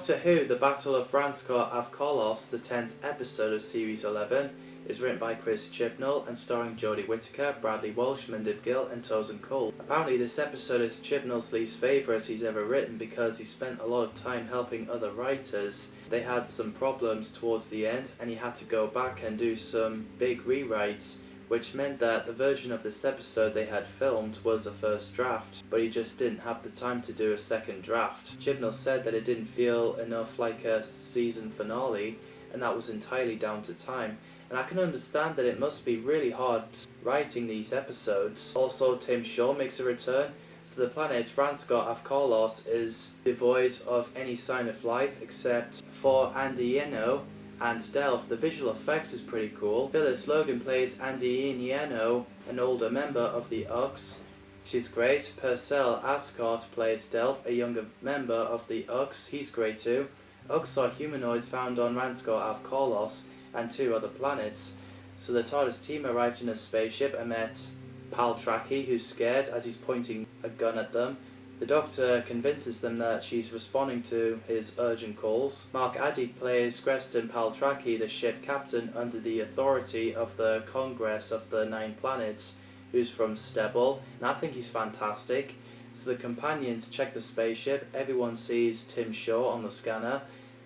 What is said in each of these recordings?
Doctor Who, The Battle of Ranskoor of Kolos, the 10th episode of Series 11, is written by Chris Chibnall and starring Jodie Whittaker, Bradley Walsh, Mandip Gill and Tosin Cole. Apparently this episode is Chibnall's least favourite he's ever written because he spent a lot of time helping other writers. They had some problems towards the end and he had to go back and do some big rewrites, which meant that the version of this episode they had filmed was a first draft, but he just didn't have the time to do a second draft. Chibnall said that it didn't feel enough like a season finale, and that was entirely down to time. And I can understand that it must be really hard writing these episodes. Also, Tim Shaw makes a return, so the planet Ranskoor of Kolos is devoid of any sign of life except for Andieno and Delph. The visual effects is pretty cool. Phyllis Logan plays Andieno, an older member of the Ux. She's great. Purcell Ascot plays Delph, a younger member of the Ux. He's great too. Ux are humanoids found on Ranskoor of Kolos and 2 other planets. So the TARDIS team arrived in a spaceship and met Paltraki, who's scared as he's pointing a gun at them. The Doctor convinces them that she's responding to his urgent calls. Mark Addy plays Greston Paltraki, the ship captain under the authority of the Congress of the 9 Planets, who's from Stebble, and I think he's fantastic. So the companions check the spaceship. Everyone sees Tim Shaw on the scanner.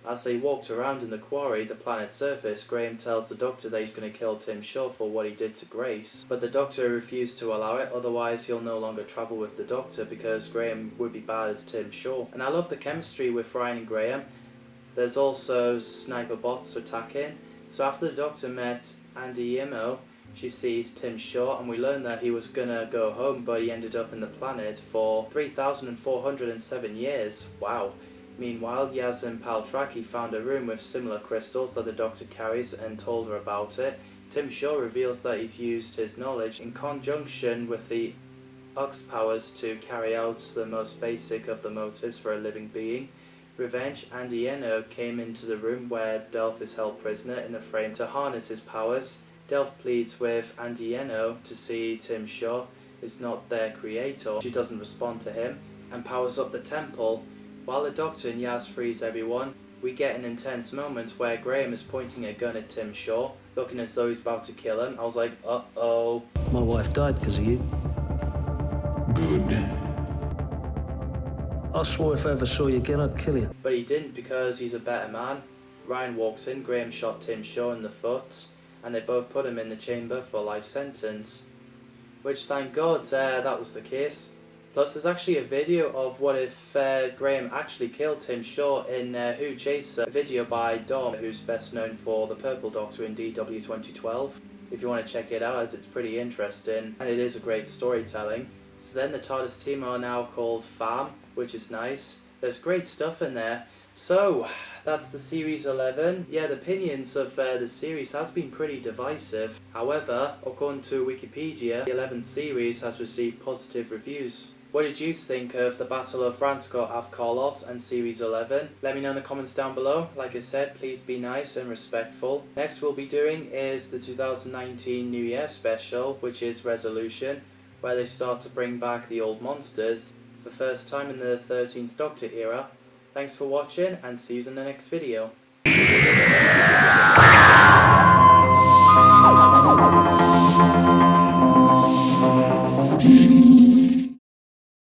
As they walked around in the quarry, the planet's surface, Graham tells the Doctor that he's going to kill Tim Shaw for what he did to Grace. But the Doctor refused to allow it, otherwise he'll no longer travel with the Doctor because Graham would be bad as Tim Shaw. And I love the chemistry with Ryan and Graham. There's also sniper bots attacking. So after the Doctor met Andy Yimo, she sees Tim Shaw, and we learn that he was gonna go home, but he ended up in the planet for 3,407 years. Wow. Meanwhile, Yaz and Paltraki found a room with similar crystals that the Doctor carries and told her about it. Tim Shaw reveals that he's used his knowledge in conjunction with the Ux powers to carry out the most basic of the motives for a living being. Revenge. Andieno came into the room where Delph is held prisoner in a frame to harness his powers. Delph pleads with Andieno to see Tim Shaw is not their creator. She doesn't respond to him and powers up the temple. While the Doctor and Yaz freeze everyone, we get an intense moment where Graham is pointing a gun at Tim Shaw, looking as though he's about to kill him. I was like, uh-oh. My wife died because of you. Good. I swore if I ever saw you again, I'd kill you. But he didn't because he's a better man. Ryan walks in, Graham shot Tim Shaw in the foot, and they both put him in the chamber for life sentence. Which, thank God, that was the case. Plus, there's actually a video of what if Graham actually killed Tim Shaw in Who Chaser, a video by Dom, who's best known for the Purple Doctor in DW 2012. If you want to check it out, as it's pretty interesting, and it is a great storytelling. So then the TARDIS team are now called FAM, which is nice. There's great stuff in there. So, that's the Series 11. Yeah, the opinions of the series has been pretty divisive. However, according to Wikipedia, the 11th series has received positive reviews. What did you think of the Battle of Ranskoor of Kolos and Series 11? Let me know in the comments down below. Like I said, please be nice and respectful. Next we'll be doing is the 2019 New Year special, which is Resolution, where they start to bring back the old monsters for the first time in the 13th Doctor era. Thanks for watching, and see you in the next video.